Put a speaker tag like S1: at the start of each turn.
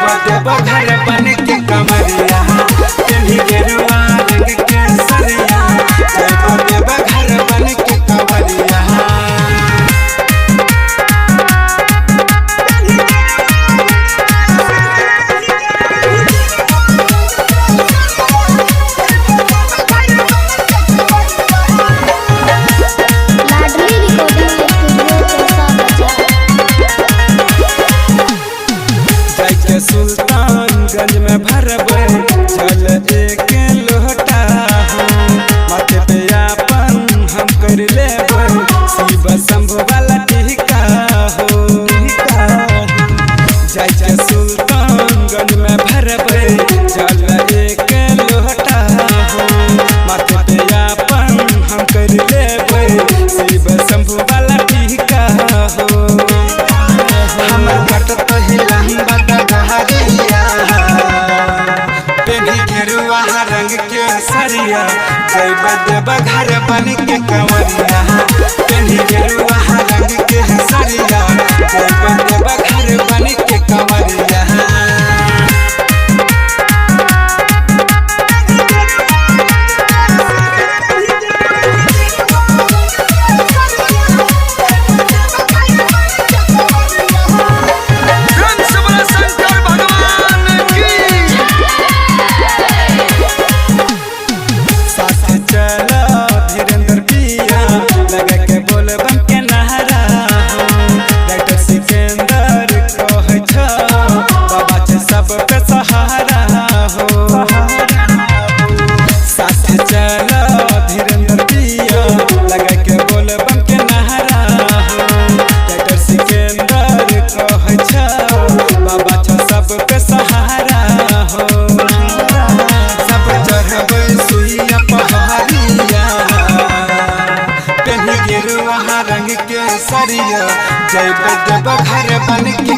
S1: देव घर बन के कमरिया तेरी गेरुआ रंग के सरिया जय देव घर बन के कमरिया। सुल्तानगंज में भरबै चल एक लोटा हो माथे पे आपन हम कर लेबै शिव शंभु वाला टीका हो। जाय के सुल्तानगंज में भरबै चल एक लोटा हो माथे पे आपन हम कर लेबै शिव शंभु वाला टीका हो। हमर कटत ही लंबा गेरुआ रंग के सरिया जय देव घर बन के कंवरिया तेरी गेरुआ रंग के सरिया जय देव घर बन के कंवरिया। गेरुआ रंग के सरिया जय देव घर बन के